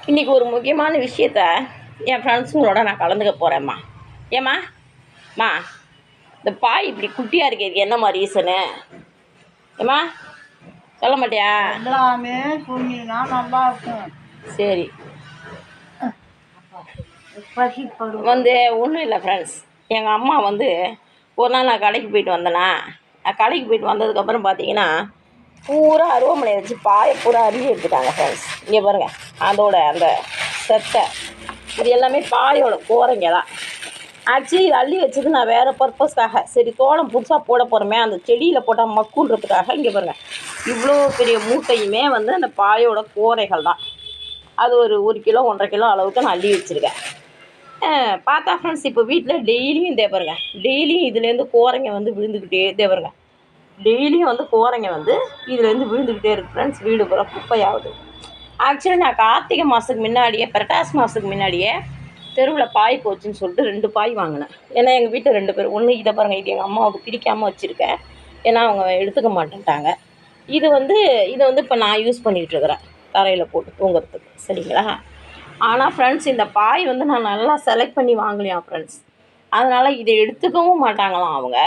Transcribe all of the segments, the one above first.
இன்றைக்கி ஒரு முக்கியமான விஷயத்த என் ஃப்ரெண்ட்ஸுங்களோட நான் கலந்துக்க போகிறேம்மா. ஏம்மா இந்த பாய் இப்படி குட்டியாக இருக்கு, இது என்னம்மா ரீசனு? ஏம்மா சொல்ல மாட்டியா? எல்லாமே சொன்னீங்கன்னா நல்லா இருக்கும். சரி, வந்து ஒன்றும் இல்லை ஃப்ரெண்ட்ஸ். எங்கள் அம்மா வந்து ஒரு நாள் நான் கடைக்கு போயிட்டு வந்தேனா, கடைக்கு போயிட்டு வந்ததுக்கப்புறம் பார்த்தீங்கன்னா பூரா அருவாமனையை வச்சு பாயை பூரா அரிஞ்சு எடுத்துட்டாங்க ஃப்ரெண்ட்ஸ். இங்கே பாருங்கள், அதோட அந்த செத்தை இது எல்லாமே பாயோட கோரைங்க தான். ஆக்சுவலி இது அள்ளி வச்சது நான் வேறு பர்பஸ்க்காக, சரி தோளம் புதுசாக போட போகிறோமே அந்த செடியில் போட்டால் மக்குன்றதுக்காக. இங்கே பாருங்கள், இவ்வளோ பெரிய மூட்டையுமே வந்து அந்த பாயோட கோரைகள் தான். அது ஒரு 1 கிலோ 1.5 கிலோ அளவுக்கு நான் அள்ளி வச்சுருக்கேன். பார்த்தா ஃப்ரெண்ட்ஸ், இப்போ வீட்டில் டெய்லியும் இதே பாருங்க, டெய்லியும் இதுலேருந்து கோரைங்க வந்து விழுந்துக்கிட்டே இதே பாருங்க, டெய்லியும் வந்து கோரைங்க வந்து இதுலேருந்து விழுந்துக்கிட்டே இருக்குது ஃப்ரெண்ட்ஸ். வீடு பூரா குப்பையாகுது. ஆக்சுவலி நான் கார்த்திகை மாதத்துக்கு முன்னாடியே, புரட்டாசி மாதத்துக்கு முன்னாடியே தெருவில் பாய் போச்சுன்னு சொல்லிட்டு 2 பாய் வாங்கினேன். ஏன்னா எங்கள் வீட்டில் 2 பேர், ஒன்று இதை பாருங்கள், இது எங்கள் அம்மாவுக்கு பிடிக்காமல் வச்சுருக்கேன், ஏன்னா அவங்க எடுத்துக்க மாட்டேன்ட்டாங்க. இது வந்து இப்போ நான் யூஸ் பண்ணிகிட்ருக்கிறேன் தரையில் போட்டு தூங்குறதுக்கு, சரிங்களா? ஆனால் ஃப்ரெண்ட்ஸ், இந்த பாய் வந்து நான் நல்லா செலக்ட் பண்ணி வாங்கலையாம் ஃப்ரெண்ட்ஸ். அதனால் இதை எடுத்துக்கவும் மாட்டாங்களாம் அவங்க.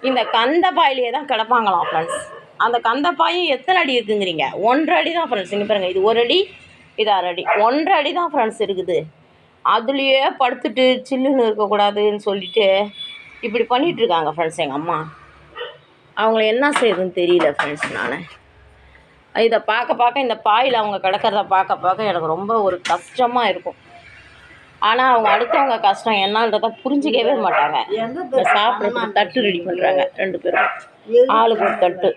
இந்த கந்த பாயிலே தான் கிடப்பாங்களாம் ஃப்ரெண்ட்ஸ். அந்த கந்த பாயும் எத்தனை அடி இருக்குங்கிறீங்க? 1.5 அடி தான் ஃப்ரெண்ட்ஸ். இங்கே பாருங்கள், இது 1 அடி, இது 1/2 அடி, 1.5 அடி தான் ஃப்ரெண்ட்ஸ் இருக்குது. அதுலேயே படுத்துட்டு சில்லுன்னு இருக்கக்கூடாதுன்னு சொல்லிட்டு இப்படி பண்ணிகிட்ருக்காங்க ஃப்ரெண்ட்ஸ் எங்கள் அம்மா. அவங்கள என்ன செய்யுதுன்னு தெரியல ஃப்ரெண்ட்ஸ். நான் இதை பார்க்க இந்த பாயில் அவங்க கிடக்கிறத பார்க்க எனக்கு ரொம்ப ஒரு கஷ்டமாக இருக்கும். ஆனால் அவங்க அடுத்தவங்க கஷ்டம் என்னன்றதை புரிஞ்சிக்கவே மாட்டாங்க. சாப்பிட்றதுக்கு தட்டு ரெடி பண்ணுறாங்க 2 பேரும், ஆளுக்கு ஒரு தட்டு.